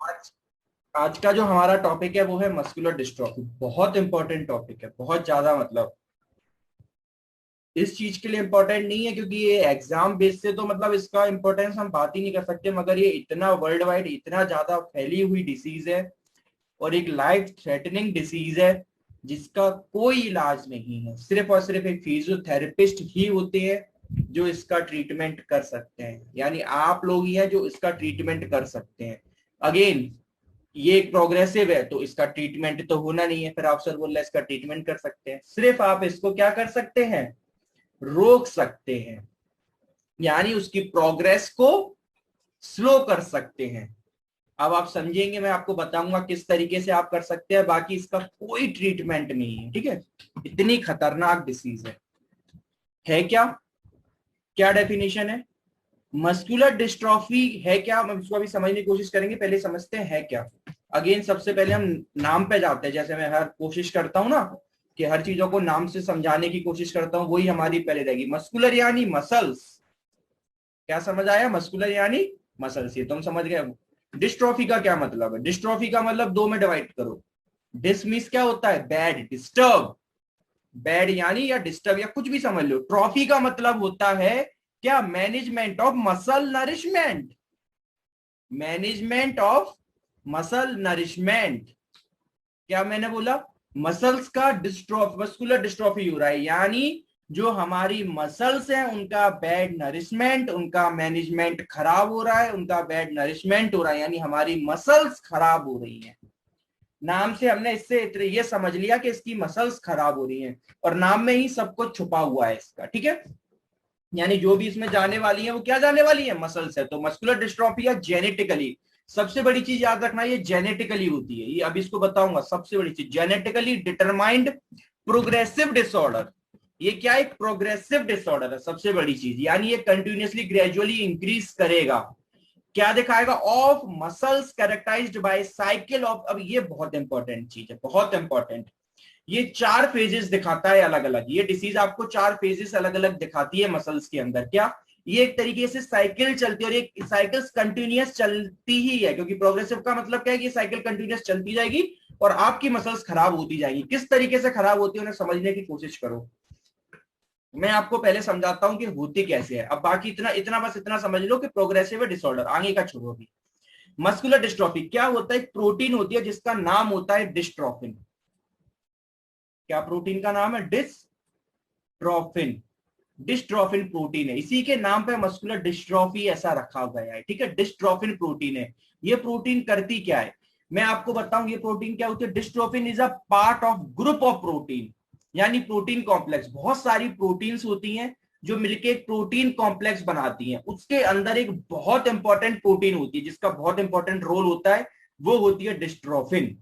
आज आज का जो हमारा टॉपिक है वो है मस्कुलर डिस्ट्रॉफी। बहुत इंपॉर्टेंट टॉपिक है, बहुत ज्यादा। मतलब इस चीज के लिए इंपॉर्टेंट नहीं है क्योंकि ये एग्जाम बेस से तो मतलब इसका इंपॉर्टेंस हम बात ही नहीं कर सकते, मगर ये इतना वर्ल्ड वाइड इतना ज्यादा फैली हुई डिसीज है और एक लाइफ थ्रेटनिंग डिसीज है जिसका कोई इलाज नहीं है। सिर्फ और सिर्फ एक फिजियोथेरेपिस्ट ही होते हैं जो इसका ट्रीटमेंट कर सकते हैं, यानी आप लोग ही हैं जो इसका ट्रीटमेंट कर सकते हैं। अगेन, ये एक प्रोग्रेसिव है तो इसका ट्रीटमेंट तो होना नहीं है, फिर आप सर बोल रहे हैं इसका ट्रीटमेंट कर सकते हैं। सिर्फ आप इसको क्या कर सकते हैं, रोक सकते हैं, यानी उसकी प्रोग्रेस को स्लो कर सकते हैं। अब आप समझेंगे, मैं आपको बताऊंगा किस तरीके से आप कर सकते हैं। बाकी इसका कोई ट्रीटमेंट नहीं है, ठीक है। इतनी खतरनाक डिसीज है क्या? क्या डेफिनेशन है मस्कुलर डिस्ट्रॉफी है क्या, हम इसको अभी समझने की कोशिश करेंगे। पहले समझते हैं है क्या। अगेन सबसे पहले हम नाम पे जाते हैं, जैसे मैं हर कोशिश करता हूं ना कि हर चीजों को नाम से समझाने की कोशिश करता हूं, वही हमारी पहले रहेगी। मस्कुलर यानी मसल्स। क्या समझ आया? मस्कुलर यानी मसल्स, ये तुम समझ गए। डिस्ट्रॉफी का क्या मतलब है? डिस्ट्रॉफी का मतलब दो में डिवाइड करो। डिसमिस क्या होता है? Bad, disturb. बैड यानी या डिस्टर्ब या कुछ भी समझ लो। ट्रॉफी का मतलब होता है क्या? Management of muscle nourishment. Management of muscle nourishment. क्या मैंने बोला? मसल्स का डिस्ट्रॉफी, मस्कुलर डिस्ट्रॉफी हो रहा है, यानी जो हमारी मसल्स हैं उनका बैड नरिशमेंट, उनका मैनेजमेंट खराब हो रहा है, उनका बैड नरिशमेंट हो रहा है, यानी हमारी मसल्स खराब हो रही हैं। नाम से हमने इससे ये समझ लिया कि इसकी मसल्स खराब हो रही हैं, और नाम में ही सब कुछ छुपा हुआ है इसका, ठीक है। यानी जो भी इसमें जाने वाली है वो क्या जाने वाली है? मसल्स है। तो मस्कुलर डिस्ट्रॉफी या जेनेटिकली, सबसे बड़ी चीज याद रखना, ये जेनेटिकली होती है। ये अभी इसको बताऊंगा। सबसे बड़ी चीज जेनेटिकली डिटरमाइंड प्रोग्रेसिव डिसऑर्डर। ये क्या? एक प्रोग्रेसिव डिसऑर्डर है, सबसे बड़ी चीज। यानी ये कंटिन्यूअसली ग्रेजुअली इंक्रीज करेगा। क्या दिखाएगा? Of muscles characterised by cycle of, अब ये बहुत इंपॉर्टेंट चीज है, बहुत इंपॉर्टेंट। ये चार फेजेस दिखाता है अलग अलग। ये डिसीज आपको चार फेजेस अलग अलग दिखाती है मसल्स के अंदर। क्या? ये एक तरीके से साइकिल चलती है, और ये साइकिल्स कंटिन्यूअस चलती ही है, क्योंकि प्रोग्रेसिव का मतलब क्या है कि साइकिल कंटिन्यूअस चलती जाएगी और आपकी मसल्स खराब होती जाएगी। किस तरीके से खराब होती है उन्हें समझने की कोशिश करो। मैं आपको पहले समझाता हूं कि होती कैसे है। अब बाकी इतना इतना बस इतना समझ लो कि प्रोग्रेसिव डिसऑर्डर, आगे का छोड़ो अभी। मस्कुलर डिस्ट्रॉफी क्या होता है? एक प्रोटीन होती है जिसका नाम होता है डिस्ट्रोफिन। क्या प्रोटीन का नाम है? डिस्ट्रोफिन। डिस्ट्रोफिन प्रोटीन है, इसी के नाम पे मस्कुलर डिस्ट्रॉफी ऐसा रखा गया है, ठीक है। डिस्ट्रोफिन प्रोटीन है। ये प्रोटीन करती क्या है, मैं आपको बताऊं। ये प्रोटीन क्या होती है? Dystrophin is a part of group of protein, यानी प्रोटीन कॉम्प्लेक्स। बहुत सारी प्रोटीन्स होती हैं जो मिलके एक प्रोटीन कॉम्प्लेक्स बनाती हैं। उसके अंदर एक बहुत इंपॉर्टेंट प्रोटीन होती है जिसका बहुत इंपॉर्टेंट रोल होता है, वो होती है डिस्ट्रोफिन।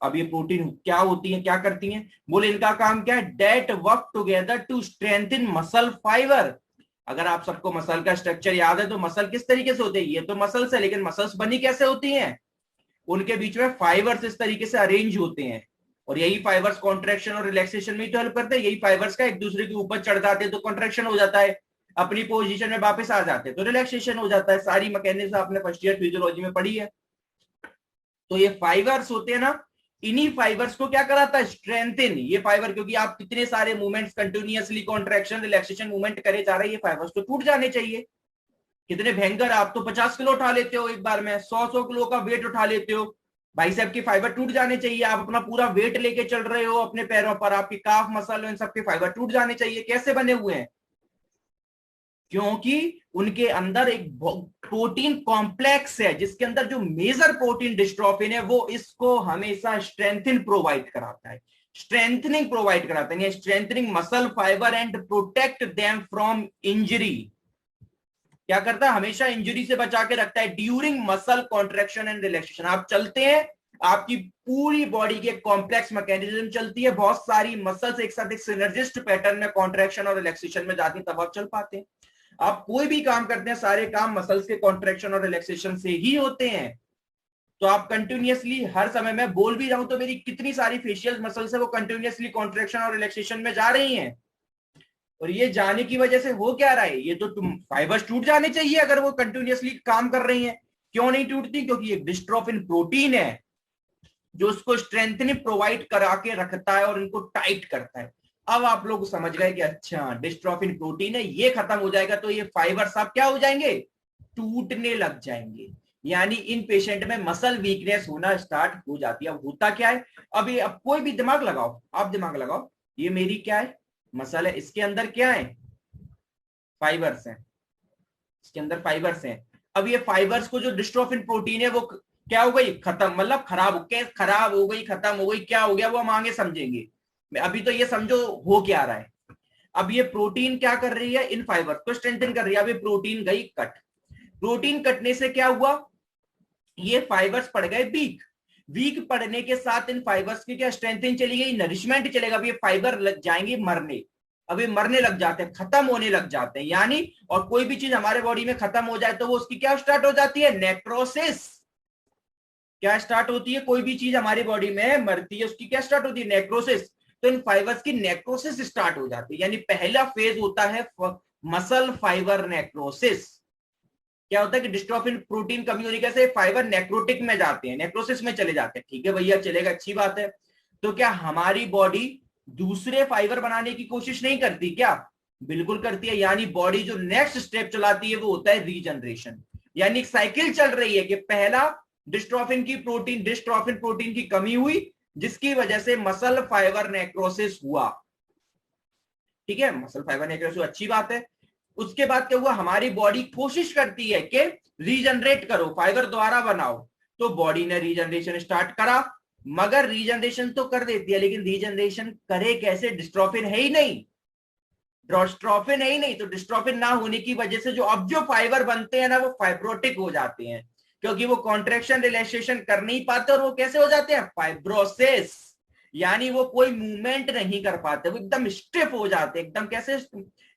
अब ये प्रोटीन क्या होती है, क्या करती हैं? बोले इनका काम क्या है? That work together to strengthen muscle fibre. अगर आप सबको मसल का स्ट्रक्चर याद है तो मसल किस तरीके से होते हैं? ये तो मसल्स है, लेकिन मसल्स बनी कैसे होती हैं? उनके बीच में फाइबर्स इस तरीके से अरेंज होते हैं, और यही फाइबर्स कॉन्ट्रेक्शन और रिलैक्सेशन में तो हेल्प करते हैं। यही फाइबर्स का एक दूसरे के ऊपर चढ़ जाते हैं तो कॉन्ट्रेक्शन हो जाता है, अपनी पोजीशन में वापस आ जाते हैं तो रिलैक्सेशन हो जाता है। सारी मैकेनिज्म आपने फर्स्ट ईयर फिजियोलॉजी में पढ़ी है। तो ये फाइबर्स होते हैं ना, इन्हीं फाइबर्स को क्या कराता है? स्ट्रेंथन। ये फाइबर, क्योंकि आप कितने सारे movements continuously contraction relaxation movement करे जा रहे हैं, ये फाइबर्स तो टूट जाने चाहिए। कितने भयंकर, आप तो 50 किलो उठा लेते हो एक बार में, 100 किलो का वेट उठा लेते हो, भाई साहब की फाइबर टूट जाने चाहिए। आप अपना पूरा वेट लेके चल रहे हो अपने पैरों पर, आपकी काफ मसल इन सबके फाइबर टूट जाने चाहिए। कैसे बने हुए हैं? क्योंकि उनके अंदर एक प्रोटीन कॉम्प्लेक्स है जिसके अंदर जो मेजर प्रोटीन डिस्ट्रोफिन है वो इसको हमेशा स्ट्रेंथन प्रोवाइड कराता है, स्ट्रेंथनिंग प्रोवाइड कराता है, strengthening muscle fibre and protect them from injury. क्या करता है? हमेशा इंजरी से बचा के रखता है during muscle contraction and relaxation. आप चलते हैं, आपकी पूरी बॉडी की एक कॉम्प्लेक्स मैकेनिज्म चलती है, बहुत सारी मसल्स एक साथ एक सिनर्जिस्ट पैटर्न में कॉन्ट्रेक्शन और रिलैक्सेशन में जाती है, तब आप चल पाते हैं। आप कोई भी काम करते हैं, सारे काम मसल्स के कॉन्ट्रैक्शन और रिलैक्सेशन से ही होते हैं। तो आप कंटिन्यूअसली हर समय, मैं बोल भी रहा हूं तो मेरी कितनी सारी फेशियल मसल्स है वो कंटिन्यूअसली कॉन्ट्रैक्शन और रिलैक्सेशन में जा रही हैं। और ये जाने की वजह से हो क्या रहा है? ये तो तुम फाइबर्स टूट जाने चाहिए अगर वो कंटिन्यूअसली काम कर रही हैं। क्यों नहीं टूटती? क्योंकि एक डिस्ट्रोफिन प्रोटीन है जो उसको स्ट्रेंथनिंग प्रोवाइड करा के रखता है और इनको टाइट करता है। अब आप लोग समझ गए कि अच्छा डिस्ट्रोफिन प्रोटीन है, ये खत्म हो जाएगा तो ये फाइबर सब क्या हो जाएंगे? टूटने लग जाएंगे। यानी इन पेशेंट में मसल वीकनेस होना स्टार्ट हो जाती है। अब होता क्या है? अब कोई भी दिमाग लगाओ, आप दिमाग लगाओ, ये मेरी क्या है? मसल है, इसके अंदर क्या है? फाइबर्स हैं, इसके अंदर फाइबर्स हैं। अब ये फाइबर्स को जो डिस्ट्रोफिन प्रोटीन है वो क्या हो गई? खत्म, मतलब खराब हो गई, खत्म हो गई, क्या हो गया वो हम आगे समझेंगे। अभी तो ये समझो हो क्या रहा है। अब ये प्रोटीन क्या कर रही है? इन फाइबर को स्ट्रेंथन कर रही है। अब ये प्रोटीन गई कट, प्रोटीन कटने से क्या हुआ? ये फाइबर्स पड़ गए वीक, वीक पड़ने के साथ इन फाइबर्स की क्या स्ट्रेंथनिंग चली गई, नरिशमेंट चलेगा। अब ये फाइबर लग जाएंगे मरने, अब ये मरने लग जाते हैं, खत्म होने लग जाते हैं। यानी और कोई भी चीज हमारे बॉडी में खत्म हो जाए तो वो उसकी क्या स्टार्ट हो जाती है? नेक्रोसिस। क्या स्टार्ट होती है? कोई भी चीज हमारी बॉडी में मरती है उसकी क्या स्टार्ट होती है? नेक्रोसिस। तो इन फाइबर्स की नेक्रोसिस स्टार्ट हो जाती है। यानी पहला फेज होता है मसल फाइबर नेक्रोसिस। क्या होता है कि डिस्ट्रोफिन प्रोटीन कमी होने के से फाइबर नेक्रोटिक में जाते हैं, नेक्रोसिस में चले जाते हैं। ठीक है भैया, चलेगा, अच्छी बात है। तो क्या हमारी बॉडी दूसरे फाइबर बनाने की कोशिश नहीं करती क्या? बिल्कुल करती है। यानी बॉडी जो नेक्स्ट स्टेप चलाती है वो होता है रीजनरेशन। यानी एक साइकिल चल रही है कि पहला डिस्ट्रोफिन प्रोटीन की कमी हुई जिसकी वजह से मसल फाइबर नेक्रोसिस हुआ। ठीक है, मसल फाइबर नेक्रोसिस अच्छी बात है। उसके बाद क्या हुआ? हमारी बॉडी कोशिश करती है कि रीजनरेट करो, फाइबर दोबारा बनाओ। तो बॉडी ने रीजनरेशन स्टार्ट करा, मगर रीजनरेशन तो कर देती है, लेकिन रीजनरेशन करे कैसे? डिस्ट्रोफिन है ही नहीं, डिस्ट्रोफिन है ही नहीं। तो डिस्ट्रोफिन ना होने की वजह से जो अब जो फाइबर बनते हैं ना वो फाइब्रोटिक हो जाते हैं, क्योंकि वो कॉन्ट्रेक्शन रिलैक्सेशन कर नहीं पाते और वो कैसे हो जाते हैं? फाइब्रोसिस। यानी वो कोई मूवमेंट नहीं कर पाते, वो एकदम स्टिफ हो जाते हैं। एकदम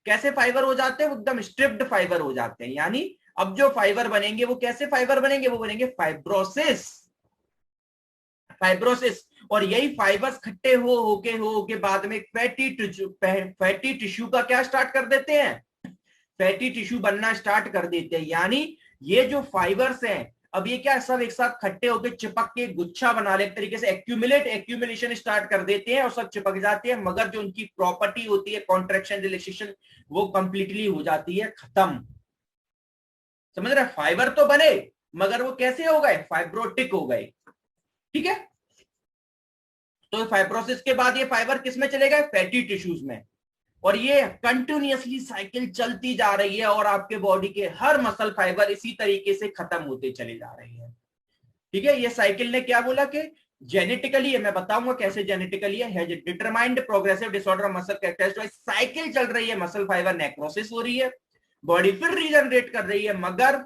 कैसे फाइबर हो जाते हैं? वो एकदम स्ट्रिप्ड फाइबर हो जाते हैं। यानी अब जो फाइबर बनेंगे वो कैसे फाइबर बनेंगे? वो बनेंगे फाइब्रोसिस। और यही फाइबर्स खट्टे हो के बाद में फैटी टिश्यू का क्या स्टार्ट कर देते हैं? फैटी टिश्यू बनना स्टार्ट कर देते हैं। यानी ये जो फाइबर्स हैं अब ये क्या सब एक साथ खट्टे होकर चिपक के गुच्छा बना ले, एक तरीके से एक्यूमुलेशन स्टार्ट कर देते हैं और सब चिपक जाते हैं। मगर जो उनकी प्रॉपर्टी होती है कॉन्ट्रैक्शन रिलैक्सेशन वो कंप्लीटली हो जाती है खत्म। समझ रहे? फाइबर तो बने मगर वो कैसे हो गए? फाइब्रोटिक हो गए। ठीक है, तो फाइब्रोसिस के बाद ये फाइबर किस में चले गए? फैटी टिश्यूज में। और ये कंटिन्यूअसली साइकिल चलती जा रही है और आपके बॉडी के हर मसल फाइबर इसी तरीके से खत्म होते चले जा रहे हैं। ठीक है, ये साइकिल ने क्या बोला कि जेनेटिकली है, मैं बताऊंगा कैसे जेनेटिकली है determined progressive disorder muscle characteristic. Cycle चल रही है, मसल फाइबर नेक्रोसिस हो रही है, बॉडी फिर रीजनरेट कर रही है, मगर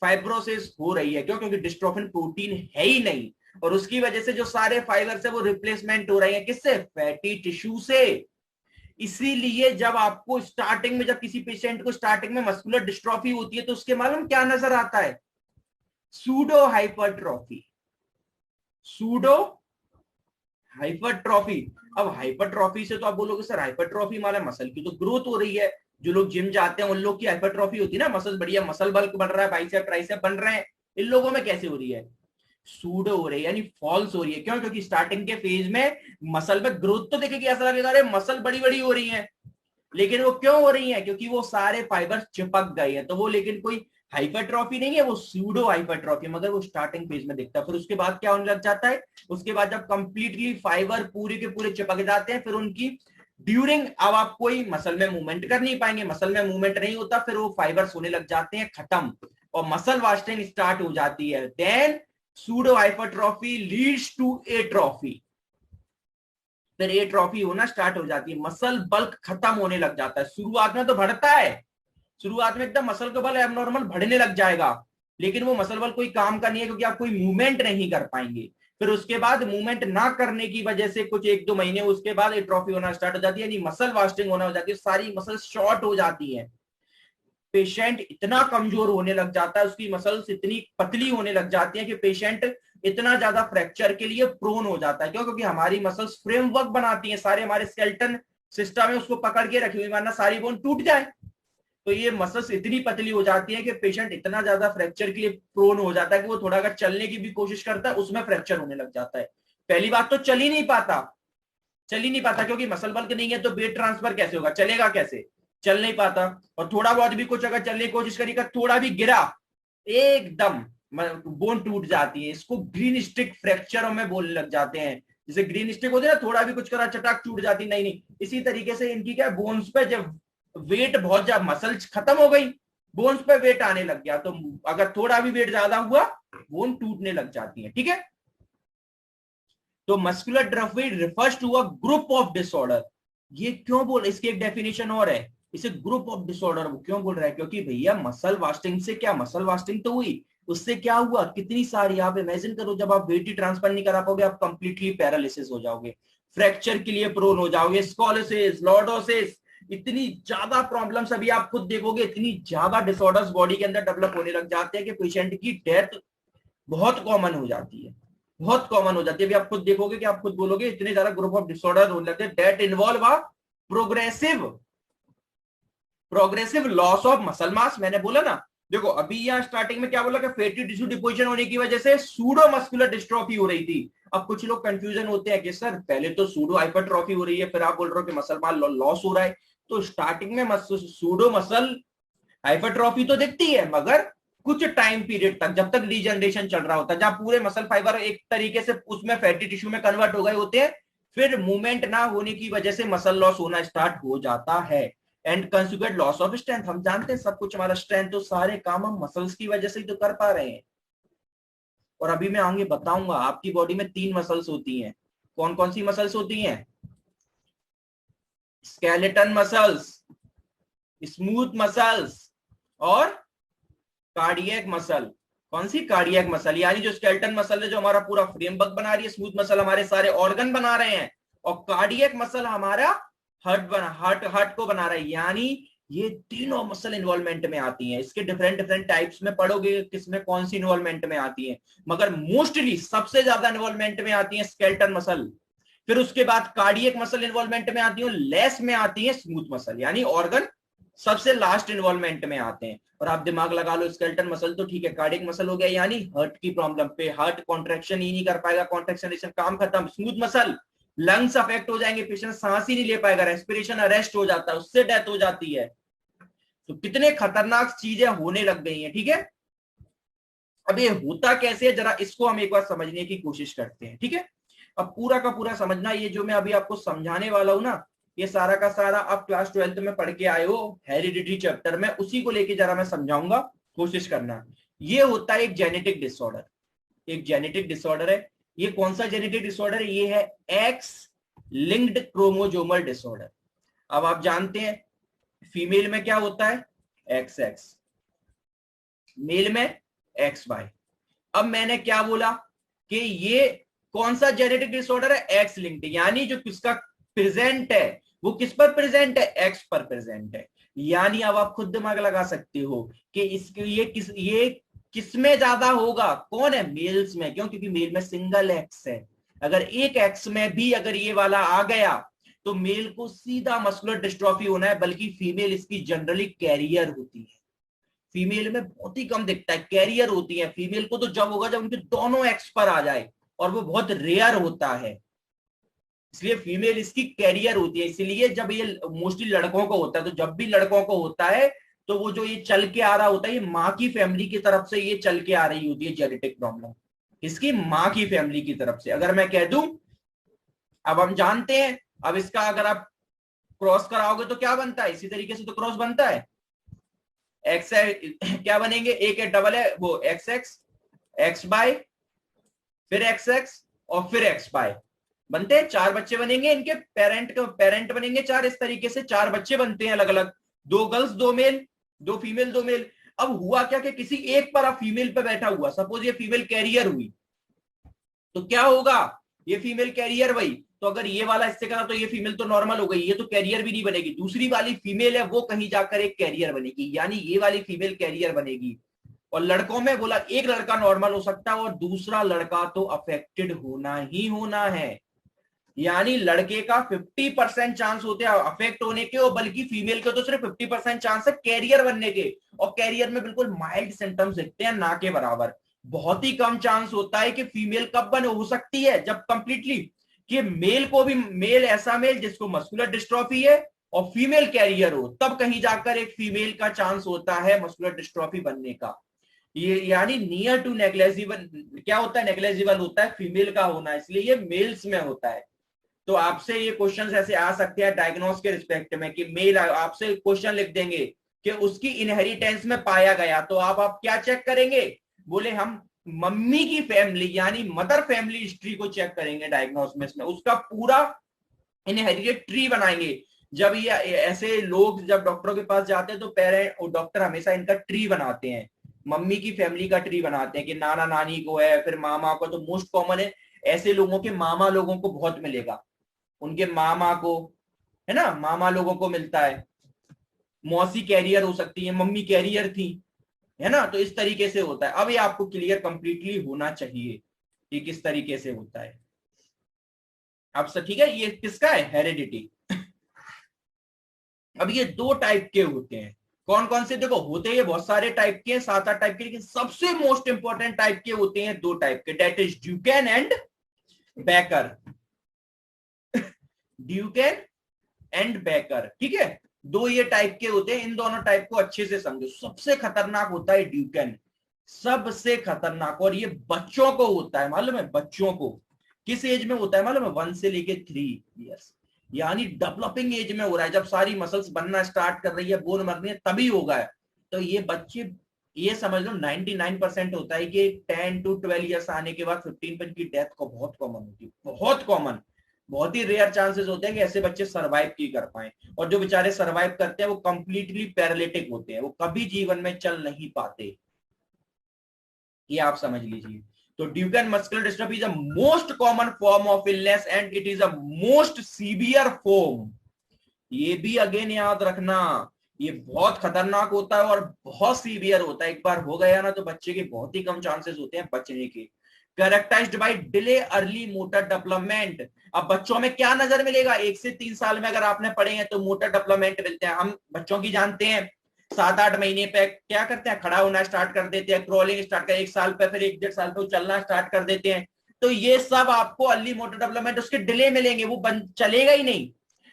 फाइब्रोसिस हो रही है। क्यों? क्योंकि डिस्ट्रोफिन प्रोटीन है ही नहीं और उसकी वजह से जो सारे फाइबर्स है वो रिप्लेसमेंट हो रहे हैं किससे? फैटी टिश्यू से। इसीलिए जब आपको स्टार्टिंग में, जब किसी पेशेंट को स्टार्टिंग में मस्कुलर डिस्ट्रॉफी होती है तो उसके मालूम क्या नजर आता है? Pseudo hypertrophy. Pseudo hypertrophy. अब हाइपरट्रॉफी से तो आप बोलोगे सर हाइपरट्रॉफी माना मसल की तो ग्रोथ हो रही है, जो लोग जिम जाते हैं उन लोग की हाइपरट्रॉफी होती है ना, मसल बढ़िया, मसल बल्क बढ़ रहा है, बाइसेप ट्राइसेप बन रहे हैं। इन लोगों में कैसे हो रही है? सूडो हो रही है, यानी फॉल्स हो रही है। क्यों? क्योंकि स्टार्टिंग के फेज में मसल में ग्रोथ तो देखेगी, ऐसा लगेगा अरे मसल बड़ी बड़ी हो रही है, लेकिन वो क्यों हो रही है? क्योंकि वो सारे फाइबर चिपक गए हैं। तो वो लेकिन कोई हाइपरट्रॉफी नहीं है, वो सूडो हाइपरट्रॉफी, मगर वो स्टार्टिंग फेज में दिखता है। फिर उसके बाद क्या होने लग जाता है? उसके बाद जब कंप्लीटली फाइबर पूरे के पूरे चिपक जाते हैं फिर उनकी ड्यूरिंग, अब आप कोई मसल में मूवमेंट कर नहीं पाएंगे, मसल में मूवमेंट नहीं होता, फिर वो फाइबर्स होने लग जाते हैं खत्म और मसल वास्टिंग स्टार्ट हो जाती है। Then pseudo hypertrophy leads to atrophy. फिर एट्रॉफी होना स्टार्ट हो जाती है, मसल बल्क खत्म होने लग जाता है। शुरुआत में तो बढ़ता है, शुरुआत में एकदम मसल का बल एबनॉर्मल बढ़ने लग जाएगा, लेकिन वो मसल बल कोई काम का नहीं है क्योंकि आप कोई मूवमेंट नहीं कर पाएंगे। फिर उसके बाद मूवमेंट ना करने की वजह से कुछ 1-2 महीने उसके बाद एट्रॉफी होना स्टार्ट हो जाती है, यानी मसल वास्टिंग होना हो जाती है, सारी मसल शॉर्ट हो जाती है। पेशेंट इतना कमजोर होने लग जाता है, उसकी मसल्स इतनी पतली होने लग जाती है कि पेशेंट इतना ज्यादा फ्रैक्चर के लिए प्रोन हो जाता है। क्यों? क्योंकि हमारी मसल्स फ्रेमवर्क बनाती हैं, सारे हमारे स्केलेटन सिस्टम में उसको पकड़ के रखी हुई, वरना सारी बोन टूट जाए। तो ये मसल्स इतनी पतली हो जाती है कि पेशेंट इतना ज्यादा फ्रैक्चर के लिए प्रोन हो जाता है कि वो थोड़ा अगर चलने की भी कोशिश करता है उसमें फ्रैक्चर होने लग जाता है। पहली बात तो चल ही नहीं पाता क्योंकि मसल बल्क नहीं है, तो वेट ट्रांसफर कैसे होगा, चलेगा कैसे, चल नहीं पाता। और थोड़ा बहुत भी कुछ अगर चलने की कोशिश करेगा, थोड़ा भी गिरा, एकदम बोन टूट जाती है। इसको ग्रीन स्टिक फ्रैक्चर में बोलने लग जाते हैं। जैसे ग्रीन स्टिक होती है ना, थोड़ा भी कुछ करा चटाक टूट जाती, नहीं नहीं, इसी तरीके से इनकी क्या बोन्स पे जब वेट बहुत ज्यादा, मसल खत्म हो गई, बोन्स पे वेट आने लग गया, तो अगर थोड़ा भी वेट ज्यादा हुआ बोन टूटने लग जाती है। ठीक है, तो muscular dystrophy refers to a group of disorder. ये क्यों बोल, इसकी एक डेफिनेशन और है, इसे ग्रुप ऑफ डिसऑर्डर क्यों बोल रहा है, क्योंकि भैया मसल वास्टिंग से क्या, मसल वास्टिंग तो हुई, उससे क्या हुआ, कितनी सारी, आप इमेजिन करो जब आप वेट ही ट्रांसफर नहीं करा पाओगे, आप कंप्लीटली पैरालिसिस हो जाओगे, फ्रैक्चर के लिए प्रोन हो जाओगे, स्कॉलियोसिस, लॉर्डोसिस, इतनी ज्यादा प्रॉब्लम्स अभी आप खुद देखोगे, इतनी ज्यादा डिसऑर्डर्स बॉडी के अंदर डेवलप होने लग जाते हैं कि पेशेंट की डेथ बहुत कॉमन हो जाती है, बहुत कॉमन हो जाती है। अभी आप खुद देखोगे कि आप खुद बोलोगे इतने ज्यादा ग्रुप ऑफ डिसऑर्डर होने लगते हैं that involve a progressive loss of muscle mass. मैंने बोला ना, देखो अभी यहाँ स्टार्टिंग में क्या बोला कि फैटी टिश्यू डिपोजिशन होने की वजह से सूडो मस्कुलर डिस्ट्रॉफी हो रही थी। अब कुछ लोग कंफ्यूजन होते हैं कि सर पहले तो सूडो हाइपरट्रॉफी हो रही है, फिर आप बोल रहे हो कि मसल मास लॉस हो रहा है। तो स्टार्टिंग में सूडो मसल हाइपरट्रॉफी तो दिखती है, मगर कुछ टाइम पीरियड तक, जब तक रीजनरेशन चल रहा होता है, जहां पूरे मसल फाइबर एक तरीके से उसमें फैटी टिश्यू में कन्वर्ट हो गए होते हैं, फिर मूवमेंट ना होने की वजह से मसल लॉस होना स्टार्ट हो जाता है and consequent loss of strength. हम जानते हैं सब कुछ, हमारा स्ट्रेंथ तो सारे काम हम मसल्स की वजह से ही तो कर पा रहे हैं। और अभी मैं आगे बताऊंगा, आपकी बॉडी में 3 मसल्स होती हैं। कौन कौन सी मसल्स होती हैं? स्केलेटन मसल्स, स्मूथ मसल्स और कार्डियक मसल। कौन सी? कार्डियक मसल, यानी जो स्केलेटन मसल है जो हमारा पूरा फ्रेमवर्क बना रही है, स्मूथ मसल हमारे सारे ऑर्गन बना रहे हैं, और कार्डियक मसल हमारा हार्ट को बना रहा है। यानी ये तीनों मसल इन्वॉल्वमेंट में आती हैं। इसके डिफरेंट डिफरेंट टाइप्स में पढ़ोगे किसमें कौन सी इन्वॉल्वमेंट में आती है, मगर मोस्टली सबसे ज्यादा इन्वॉल्वमेंट में आती है स्केलेटन मसल, फिर उसके बाद कार्डियक मसल इन्वॉल्वमेंट में आती है, लेस में आती है स्मूथ मसल, यानी ऑर्गन सबसे लास्ट इन्वॉल्वमेंट में आते हैं। और आप दिमाग लगा लो, स्केलेटन मसल तो ठीक है, कार्डियक मसल हो गया यानी हार्ट की प्रॉब्लम पे, हार्ट कॉन्ट्रैक्शन ही नहीं कर पाएगा, कॉन्ट्रैक्शन काम खत्म। स्मूथ मसल, लंग्स अफेक्ट हो जाएंगे, पेशेंट सांस ही नहीं ले पाएगा, रेस्पिरेशन अरेस्ट हो जाता है, उससे डेथ हो जाती है। तो कितने खतरनाक चीजें होने लग गई हैं। ठीक है, अब ये होता कैसे है, जरा इसको हम एक बार समझने की कोशिश करते हैं। ठीक है, अब पूरा का पूरा समझना, ये जो मैं अभी आपको समझाने वाला हूं ना, ये सारा का सारा आप क्लास 12th में पढ़ के आए हो हेरिडिटी चैप्टर में, उसी को लेके जरा मैं समझाऊंगा, कोशिश करना। ये होता है एक जेनेटिक डिसऑर्डर, एक जेनेटिक डिसऑर्डर है। ये कौन सा जेनेटिक डिसऑर्डर है? ये है एक्स लिंक्ड क्रोमोजोमल डिसऑर्डर। अब आप जानते हैं फीमेल में क्या होता है? एक्स एक्स, मेल में एक्स वाई। अब मैंने क्या बोला कि ये कौन सा जेनेटिक डिसऑर्डर है? एक्स लिंक्ड, यानी जो किसका प्रेजेंट है वो किस पर प्रेजेंट है? एक्स पर प्रेजेंट है। यानी अब आप खुद दिमाग लगा सकते हो कि इसके ये किस में ज्यादा होगा? कौन है? मेल्स में। क्यों? क्योंकि मेल में सिंगल एक्स है। अगर एक एक्स में भी अगर ये वाला आ गया तो मेल को सीधा मस्कुलर डिस्ट्रॉफी होना है, बल्कि फीमेल इसकी जनरली कैरियर होती है। फीमेल में बहुत ही कम दिखता है, कैरियर होती है। फीमेल को तो जब होगा जब उनके दोनों एक्स पर आ जाए, और वो बहुत रेयर होता है, इसलिए फीमेल इसकी कैरियर होती है। इसलिए जब ये मोस्टली लड़कों को होता है, तो जब भी लड़कों को होता है तो वो जो ये चल के आ रहा होता है, ये माँ की फैमिली की तरफ से ये चल के आ रही होती है जेनेटिक प्रॉब्लम, इसकी माँ की फैमिली की तरफ से। अगर मैं कह दूं, अब हम जानते हैं, अब इसका अगर आप क्रॉस कराओगे तो क्या बनता है? इसी तरीके से तो क्रॉस बनता है। एक्स क्या बनेंगे? एक है डबल है वो एक्स एक्स, एक्स बाय, फिर एक्स एक्स, और फिर एक्स बाय, बनते हैं 4 बच्चे बनेंगे। इनके पेरेंट बनेंगे 4, इस तरीके से 4 बच्चे बनते हैं अलग अलग, 2 गर्ल्स 2 मेल, 2 फीमेल 2 मेल। अब हुआ क्या कि किसी एक पर अब फीमेल पे बैठा हुआ, सपोज ये फीमेल कैरियर हुई, तो क्या होगा? ये फीमेल कैरियर हुई, तो अगर ये वाला इससे करा तो ये फीमेल तो नॉर्मल हो गई, ये तो कैरियर भी नहीं बनेगी। दूसरी वाली फीमेल है वो कहीं जाकर एक कैरियर बनेगी, यानी ये वाली फीमेल कैरियर बनेगी। और लड़कों में बोला एक लड़का नॉर्मल हो सकता है और दूसरा लड़का तो अफेक्टेड होना ही होना है। यानी लड़के का 50% चांस होते हैं अफेक्ट होने के, और बल्कि फीमेल के तो सिर्फ 50% चांस है कैरियर बनने के, और कैरियर में बिल्कुल माइल्ड सिम्टम्स दिखते हैं, ना के बराबर। बहुत ही कम चांस होता है कि फीमेल कब बने हो सकती है, जब कंप्लीटली कि मेल को भी, मेल ऐसा मेल जिसको मस्कुलर डिस्ट्रॉफी है और फीमेल कैरियर हो, तब कहीं जाकर एक फीमेल का चांस होता है मस्कुलर डिस्ट्रॉफी बनने का। ये यानी नियर टू नेग्लेजिबल, क्या होता है, नेग्लेजिबल होता है फीमेल का होना, इसलिए ये मेल्स में होता है। तो आपसे ये क्वेश्चन ऐसे आ सकते हैं डायग्नोस के रिस्पेक्ट में कि मेल आपसे क्वेश्चन लिख देंगे कि उसकी इनहेरिटेंस में पाया गया, तो आप क्या चेक करेंगे, बोले हम मम्मी की फैमिली यानी मदर फैमिली हिस्ट्री को चेक करेंगे डायग्नोस में, उसका पूरा इनहेरिटेड ट्री बनाएंगे। जब ये ऐसे लोग जब डॉक्टरों के पास जाते हैं तो पेरेंट और डॉक्टर हमेशा इनका ट्री बनाते हैं, मम्मी की फैमिली का ट्री बनाते हैं कि नाना नानी को है, फिर मामा को, तो मोस्ट कॉमन है ऐसे लोगों के मामा लोगों को बहुत मिलेगा, उनके मामा को, है ना, मामा लोगों को मिलता है, मौसी कैरियर हो सकती है, मम्मी कैरियर थी, है ना। तो इस तरीके से होता है। अब ये आपको क्लियर कंप्लीटली होना चाहिए कि किस तरीके से होता है। अब सब ठीक है, ये किसका है, हेरिडिटी। अब ये दो टाइप के होते हैं, कौन कौन से, देखो होते हैं बहुत सारे टाइप के, 7-8 टाइप के, लेकिन सबसे मोस्ट इंपॉर्टेंट टाइप के होते हैं दो टाइप के, that is Duchenne and Becker. Duchenne and Becker, ठीक है, दो ये टाइप के होते हैं, इन दोनों टाइप को अच्छे से समझो। सबसे खतरनाक होता है ड्यूकेन, सबसे खतरनाक, और ये बच्चों को होता है, मालूम है, बच्चों को किस एज में होता है मालूम है, 1 से लेके 3 ईयर्स, यानी डेवलपिंग एज में हो रहा है, जब सारी मसल्स बनना स्टार्ट कर रही है, बोन मर रही है, तभी होगा है। तो ये बच्चे, ये समझ लो 99% होता है कि 10 to 12 ईयर्स आने के बाद 15 की डेथ को बहुत कॉमन होती है, बहुत कॉमन। बहुत ही रेयर चांसेस होते हैं कि ऐसे बच्चे सरवाइव की कर पाए, और जो बेचारे सरवाइव करते हैं वो कंप्लीटली पैरालिटिक होते हैं, वो कभी जीवन में चल नहीं पाते, ये आप समझ लीजिए। तो Duquesne muscular dystrophy is a most common form of illness and it is a most severe form. ये भी अगेन याद रखना, ये बहुत खतरनाक होता है और बहुत सीवियर होता है, एक बार हो गया ना तो बच्चे के बहुत ही कम चांसेस होते हैं बचने के। Characterised by delay early motor development. अब बच्चों में क्या नजर मिलेगा, 1 से 3 साल में अगर आपने पढ़े हैं तो मोटर डेवलपमेंट मिलते हैं, हम बच्चों की जानते हैं 7-8 महीने पे क्या करते हैं, खड़ा होना स्टार्ट कर देते हैं, क्रॉलिंग स्टार्ट कर, 1 साल पे, फिर 1-1.5 साल पे चलना स्टार्ट कर देते हैं। तो ये सब आपको अर्ली मोटर डेवलपमेंट, उसके डिले मिलेंगे, वो चलेगा ही नहीं,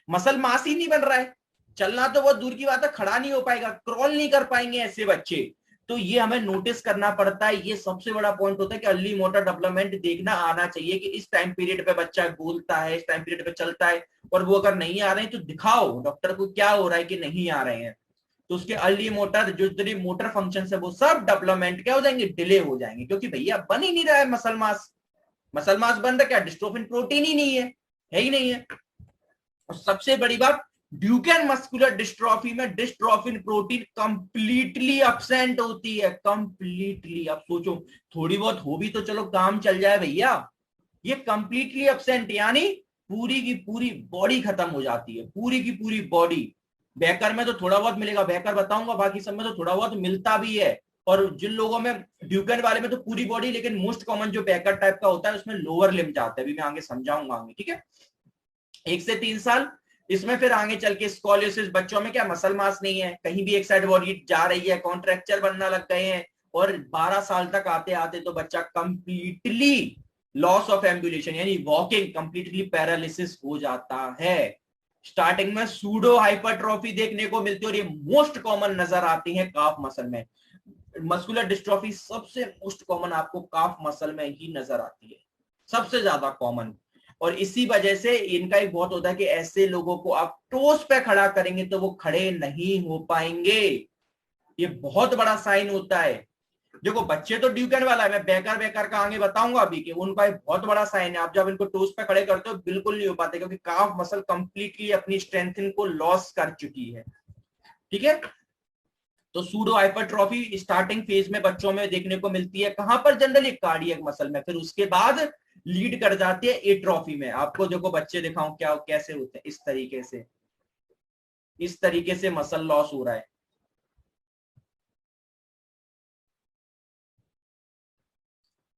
मसल मास ही नहीं बन रहा है, चलना तो बहुत दूर की बात है, खड़ा नहीं हो पाएगा, क्रॉल नहीं कर पाएंगे ऐसे बच्चे। तो ये हमें नोटिस करना पड़ता है, ये सबसे बड़ा पॉइंट होता है कि अर्ली मोटर डेवलपमेंट देखना आना चाहिए कि इस टाइम पीरियड पे बच्चा बोलता है, इस टाइम पीरियड पे चलता है, और वो अगर नहीं आ रहे हैं तो दिखाओ डॉक्टर को क्या हो रहा है कि नहीं आ रहे हैं। तो उसके अर्ली मोटर जो जितने मोटर फंक्शन है वो सब डेवलपमेंट क्या हो जाएंगे, डिले हो जाएंगे, क्योंकि भैया बन ही नहीं रहा है मसल मास, मसल मास बन रहा, क्या डिस्ट्रोफिन प्रोटीन ही नहीं है ही नहीं है। और सबसे बड़ी बात, ड्यूकेन मस्कुलर डिस्ट्रॉफी में डिस्ट्रोफिन प्रोटीन कंप्लीटली एब्सेंट होती है, कंप्लीटली। आप सोचो, थोड़ी बहुत हो भी तो चलो काम चल जाए भैया, ये कंप्लीटली एब्सेंट, यानी पूरी की पूरी बॉडी खत्म हो जाती है, पूरी की पूरी बॉडी। बेकर में तो थोड़ा बहुत मिलेगा, बेकर बताऊंगा, बाकी सब में तो थोड़ा बहुत मिलता भी है। और जिन लोगों में ड्यूकेन वाले में तो पूरी बॉडी, लेकिन मोस्ट कॉमन जो बेकर टाइप का होता है उसमें लोअर लिम्ब जाता है, अभी मैं आगे समझाऊंगा आगे, ठीक है। 1 से 3 साल, इसमें फिर आगे चल के स्कॉलियोसिस, बच्चों में क्या मसल मास नहीं है, कहीं भी एक साइड बॉडी जा रही है, कॉन्ट्रेक्चर बनना लग गए हैं, और 12 साल तक आते आते तो बच्चा कंप्लीटली लॉस ऑफ एम्बुलेशन यानी वॉकिंग, कंप्लीटली पैरालिसिस हो जाता है। स्टार्टिंग में सूडो हाइपरट्रॉफी देखने को मिलती है, और ये मोस्ट कॉमन नजर आती है काफ मसल में। मस्कुलर डिस्ट्रॉफी सबसे मोस्ट कॉमन आपको काफ मसल में ही नजर आती है, सबसे ज्यादा कॉमन। और इसी वजह से इनका एक बहुत होता है कि ऐसे लोगों को आप टोस पे खड़ा करेंगे तो वो खड़े नहीं हो पाएंगे, ये बहुत बड़ा साइन होता है। देखो बच्चे तो ड्यूकेन वाला है, मैं बेकर बेकर का आगे बताऊंगा अभी कि उनका एक बहुत बड़ा साइन है, आप जब इनको टोस पे खड़े करते हो बिल्कुल नहीं हो पाते, क्योंकि काफ मसल कंप्लीटली अपनी स्ट्रेंथ को लॉस कर चुकी है, ठीक है। तो सूडो हाइपरट्रॉफी स्टार्टिंग फेज में बच्चों में देखने को मिलती है, कहां पर, जनरली कार्डियक मसल में, फिर उसके बाद लीड कर जाती है एट्रॉफी में। आपको देखो बच्चे दिखाऊं क्या कैसे होते हैं, इस तरीके से, इस तरीके से मसल लॉस हो रहा है,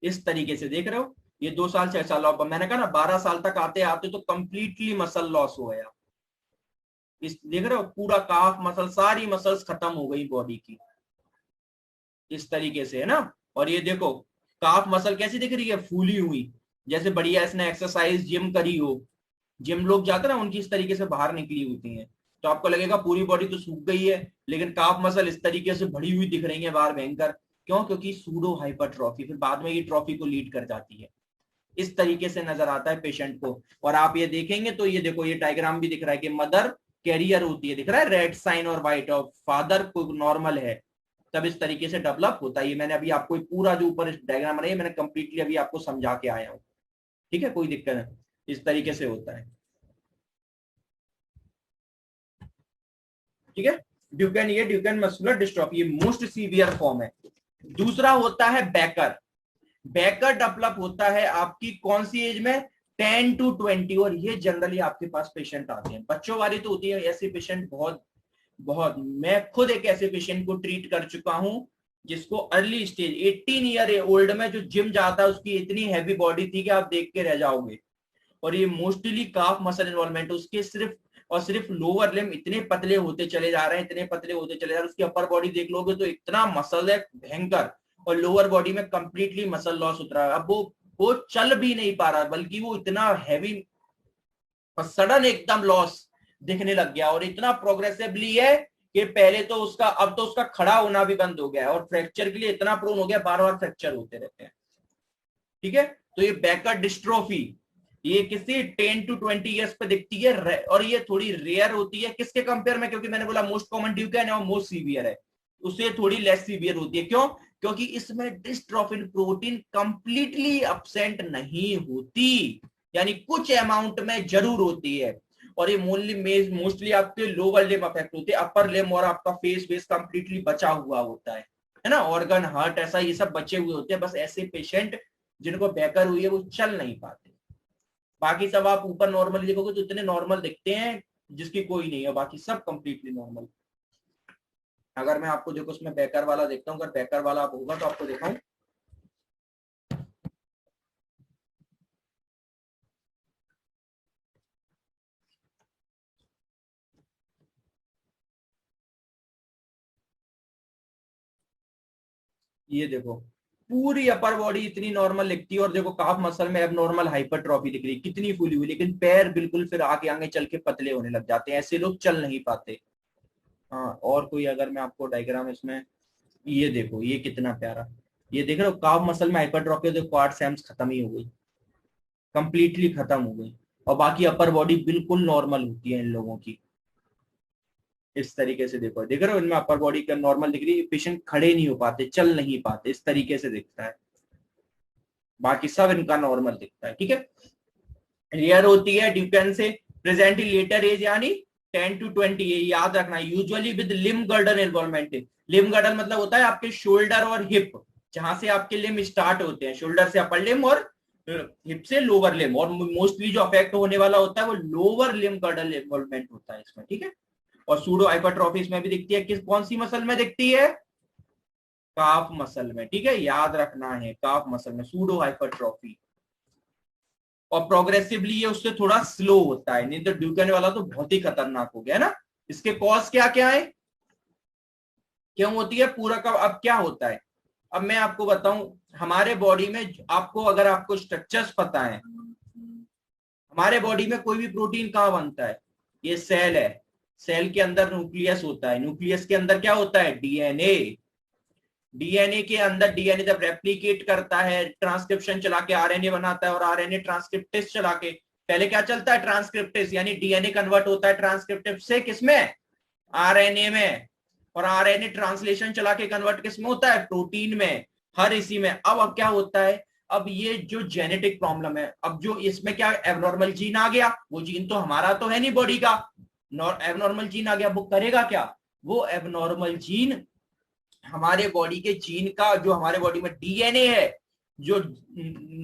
इस तरीके से देख रहे हो, ये 2 साल 6 साल, मैंने कहा ना 12 साल तक आते आते तो कंप्लीटली मसल लॉस हो गया। इस देख रहे हो पूरा काफ मसल, सारी मसल्स खत्म हो गई बॉडी की, इस तरीके से, है ना। और ये देखो काफ मसल कैसी दिख रही है, फूली हुई, जैसे बढ़िया इसने एक्सरसाइज जिम करी हो। जिम लोग जाते ना उनकी इस तरीके से बाहर निकली होती हैं, तो आपको लगेगा पूरी बॉडी तो सूख गई है, लेकिन काफ मसल इस तरीके से भरी हुई दिख रही है बाहर भयंकर। क्यों? क्योंकि सूडो हाइपरट्रॉफी फिर बाद में ये ट्रॉफी को लीड कर जाती है। इस तरीके से नजर आता है पेशेंट को। और आप ये देखेंगे तो ये देखो, ये डायग्राम भी दिख रहा है कि मदर कैरियर होती है, दिख रहा है रेड साइन और व्हाइट, और फादर को नॉर्मल है, तब इस तरीके से डेवलप होता है। ये मैंने अभी आपको पूरा जो ऊपर डायग्राम बना है मैंने कंप्लीटली अभी आपको समझा के आया हूँ, ठीक है, कोई दिक्कत नहीं, इस तरीके से होता है, ठीक है। ड्यूकेन, ये ड्यूकेन मस्कुलर डिस्ट्रॉफी, ये मोस्ट सीवियर फॉर्म है। दूसरा होता है बैकर। बैकर डेवलप होता है आपकी कौन सी एज में, 10 to 20, और ये जनरली आपके पास पेशेंट आते हैं, बच्चों वाली तो होती है ऐसे पेशेंट बहुत बहुत। मैं खुद एक ऐसे पेशेंट को ट्रीट कर चुका हूं जिसको अर्ली स्टेज 18 ईयर ओल्ड में जो जिम जाता है उसकी इतनी हैवी बॉडी थी कि आप देख के रह जाओगे। और ये मोस्टली काफ मसल इन्वॉल्वमेंट, उसके सिर्फ और सिर्फ लोअर लिम्ब इतने पतले होते चले जा रहे हैं, इतने पतले होते चले जा रहे हैं, उसकी अपर बॉडी देख लोगे तो इतना मसल है भयंकर, और लोअर बॉडी में कंप्लीटली मसल लॉस उतरा है। अब वो चल भी नहीं पा रहा, बल्कि वो इतना हैवी और सडन एकदम लॉस दिखने लग गया, और इतना प्रोग्रेसिवली है कि पहले तो उसका, अब तो उसका खड़ा होना भी बंद हो गया है, और फ्रैक्चर के लिए इतना प्रोन हो गया, बार बार फ्रैक्चर होते रहते हैं, ठीक है। तो ये बैकर डिस्ट्रोफी ये किसी 10 to 20 ईयर्स पे दिखती है, और ये थोड़ी रेयर होती है। किसके कंपेयर में? क्योंकि मैंने बोला मोस्ट कॉमन ड्यूकेन है और मोस्ट सीवियर है, उससे थोड़ी लेस सीवियर होती है। क्यों? क्योंकि इसमें डिस्ट्रोफिन प्रोटीन कंप्लीटली एब्सेंट नहीं होती, यानी कुछ अमाउंट में जरूर होती है, और ये मोस्टली आपके लोअर लिम्ब अफेक्ट होते हैं, अपर लिम्ब और आपका फेस बेस कंप्लीटली बचा हुआ होता है ना, ऑर्गन हार्ट ऐसा ये सब बचे हुए होते हैं। बस ऐसे पेशेंट जिनको बैकर हुई है वो चल नहीं पाते, बाकी सब आप ऊपर नॉर्मल देखोगे तो इतने नॉर्मल दिखते हैं जिसकी कोई नहीं है, बाकी सब कंप्लीटली नॉर्मल। अगर मैं आपको देखो उसमें बैकर वाला देखता हूँ, अगर बैकर वाला आप होगा तो आपको दिखाऊं, ये देखो पूरी अपर बॉडी इतनी नॉर्मल दिखती है, और देखो काफ मसल में एबनॉर्मल हाइपरट्रॉफी दिख रही है, कितनी फूली हुई, लेकिन पैर बिल्कुल फिर आगे आगे चल के पतले होने लग जाते हैं, ऐसे लोग चल नहीं पाते। हाँ, और कोई अगर मैं आपको डायग्राम इसमें, ये देखो ये कितना प्यारा, ये देख रहे हो काफ मसल में हाइपरट्रॉफी, तो क्वाड सैम्स खत्म ही हो गई, कंप्लीटली खत्म हो गई, और बाकी अपर बॉडी बिल्कुल नॉर्मल होती है इन लोगों की। इस तरीके से देखो, देख रहे हो इनमें अपर बॉडी का नॉर्मल दिख रही है, पेशेंट खड़े नहीं हो पाते, चल नहीं पाते, इस तरीके से दिखता है, बाकी सब इनका नॉर्मल दिखता है, ठीक है। रेयर होती है ड्यूकेन से, प्रेजेंट इन लेटर एज यानी 10 to 20, ये याद रखना, usually with limb girdle involvement. Limb girdle मतलब होता है आपके शोल्डर और हिप, जहां से आपके लिम्ब स्टार्ट होते हैं, शोल्डर से अपर लिम्ब और हिप से लोअर लिम्ब, और मोस्टली जो अफेक्ट होने वाला होता है वो लोअर लिम्ब गर्डन इन्वॉल्वमेंट होता है इसमें, ठीक है। और सूडो हाइपरट्रॉफी इसमें भी दिखती है, किस कौन सी मसल में दिखती है? काफ मसल में, ठीक है, याद रखना है, काफ मसल में सूडो हाइपरट्रॉफी। और प्रोग्रेसिवली ये उससे थोड़ा स्लो होता है, नहीं तो ड्यूकेन वाला तो बहुत ही खतरनाक हो गया ना। इसके कॉज क्या क्या है, क्यों होती है पूरा का, अब क्या होता है, अब मैं आपको बताऊं, हमारे बॉडी में आपको अगर आपको स्ट्रक्चर्स पता है, हमारे बॉडी में कोई भी प्रोटीन कहाँ बनता है, ये सेल है, सेल के अंदर न्यूक्लियस होता है, न्यूक्लियस के अंदर क्या होता है, डीएनए। डीएनए के अंदर डीएनए जब रेप्लिकेट करता है, ट्रांसक्रिप्शन चला के आरएनए बनाता है, और आरएनए ट्रांसक्रिप्टेस चला के, पहले क्या चलता है, ट्रांसक्रिप्टेस, यानी डीएनए कन्वर्ट होता है ट्रांसक्रिप्टिव से किसमें, आरएनए में, और आरएनए ट्रांसलेशन चला के कन्वर्ट किसमें होता है, प्रोटीन में, हर इसी में। अब क्या होता है, अब ये जो जेनेटिक प्रॉब्लम है, अब जो इसमें क्या एबनॉर्मल जीन आ गया, वो जीन तो हमारा तो है नहीं बॉडी का, एबनॉर्मल जीन आ गया, वो करेगा क्या, वो एबनॉर्मल जीन हमारे बॉडी के जीन का, जो हमारे बॉडी में डीएनए है, जो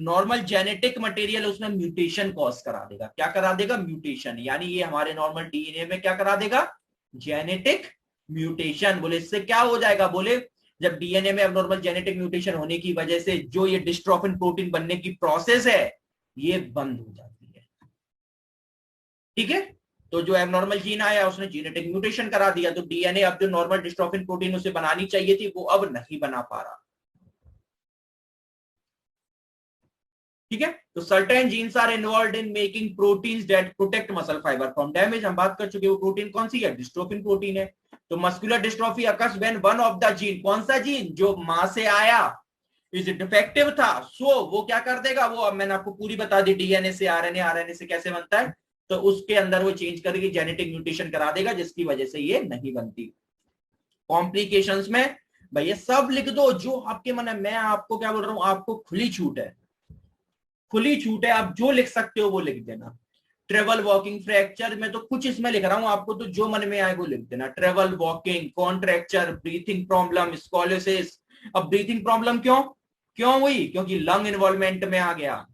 नॉर्मल जेनेटिक मटेरियल है उसमें म्यूटेशन कॉज करा देगा, क्या करा देगा, म्यूटेशन, यानी ये हमारे नॉर्मल डीएनए में क्या करा देगा, जेनेटिक म्यूटेशन। बोले इससे क्या हो जाएगा, बोले जब डीएनए में एबनॉर्मल जेनेटिक म्यूटेशन होने की वजह से जो ये डिस्ट्रोफिन प्रोटीन बनने की प्रोसेस है ये बंद हो जाती है। ठीक है, तो जो एबनॉर्मल जीन आया उसने जेनेटिक म्यूटेशन करा दिया, तो डीएनए अब जो नॉर्मल डिस्ट्रोफिन प्रोटीन उसे बनानी चाहिए थी वो अब नहीं बना पा रहा। ठीक है, तो certain genes are involve in making proteins that protect muscle fibre from damage. हम बात कर चुके, वो प्रोटीन कौन सी है? डिस्ट्रोफिन प्रोटीन है। तो muscular dystrophy occurs when one of the gene, कौन सा जीन जो मां से आया इज डिफेक्टिव था, सो वो क्या कर देगा, वो अब मैंने आपको पूरी बता दी डीएनए से आरएनए, आरएनए से कैसे बनता है, तो उसके अंदर वो चेंज करके जेनेटिक म्यूटेशन करा देगा जिसकी वजह से ये नहीं बनती। कॉम्प्लिकेशंस में भैया सब लिख दो जो आपके मन है, मैं आपको क्या बोल रहा हूं, आपको खुली छूट है, खुली छूट है, आप जो लिख सकते हो वो लिख देना। ट्रेवल वॉकिंग फ्रैक्चर में तो कुछ इसमें लिख रहा हूं आपको, तो जो मन में आए वो लिख देना। Travel walking, contracture, breathing problem, scoliosis. अब ब्रीथिंग प्रॉब्लम क्यों क्यों हुई? क्योंकि लंग इन्वॉल्वमेंट में आ गया,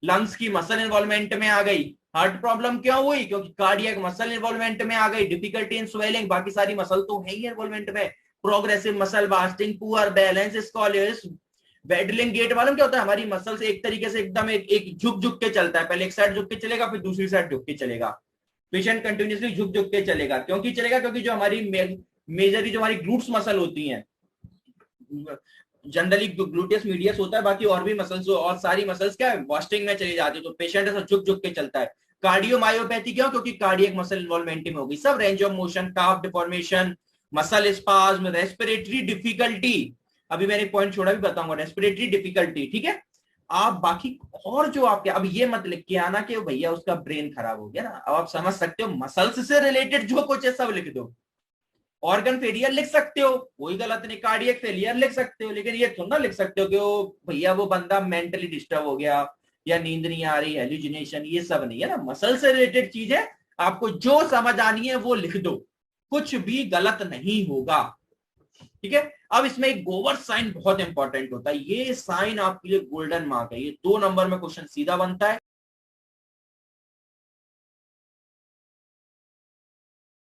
लंग्स की मसल इन्वॉल्वमेंट में आ गई। हार्ट प्रॉब्लम क्यों हुई? क्योंकि कार्डियक मसल इन्वॉल्वमेंट में आ गई। डिफिकल्टी इन स्वेलिंग, बाकी सारी मसल तो है ही इन्वॉल्वमेंट में। Progressive muscle wasting, poor balance, scoliosis. Waddling gait मालूम क्या होता है? हमारी मसल से एक तरीके से एकदम एक झुक झुक के चलता है, पहले एक साइड झुक के चलेगा फिर दूसरी साइड झुक के चलेगा। पेशेंट कंटिन्यूसली झुक झुक के चलेगा, क्योंकि चलेगा क्योंकि जो हमारी मेजरली जो हमारी ग्लूट्स मसल होती हैं, जनरली ग्लूटियस मीडियस होता है, बाकी और भी मसल्स और सारी मसल्स क्या है वास्टिंग में चली जाती है, तो पेशेंट ऐसा झुक झुक के चलता है। कार्डियोमायोपैथी क्यों? क्योंकि कार्डियक मसल इन्वॉल्वमेंट में होगी। सब range of motion, calf deformation, muscle spasm, respiratory difficulty, अभी मैंने पॉइंट छोड़ा भी बताऊंगा, रेस्पिरेटरी डिफिकल्टी। ठीक है, आप बाकी और जो आपके, अब ये मत लिख के आना कि भैया उसका ब्रेन खराब हो गया ना, अब आप समझ सकते हो मसल्स से रिलेटेड जो कुछ है सब लिख दो। ऑर्गन फेलियर लिख सकते हो, कोई गलत नहीं, कार्डियक फेलियर लिख सकते हो, लेकिन ये थोड़ा लिख सकते हो कि वो भैया वो बंदा मेंटली डिस्टर्ब हो गया या नींद नहीं आ रही, हेलुसिनेशन, ये सब नहीं है ना। मसल से रिलेटेड चीजें आपको जो समझ आनी है वो लिख दो, कुछ भी गलत नहीं होगा। ठीक है, अब इसमें एक गोवर साइन बहुत इंपॉर्टेंट होता है, ये साइन आपके लिए गोल्डन मार्क है, ये 2 नंबर में क्वेश्चन सीधा बनता है।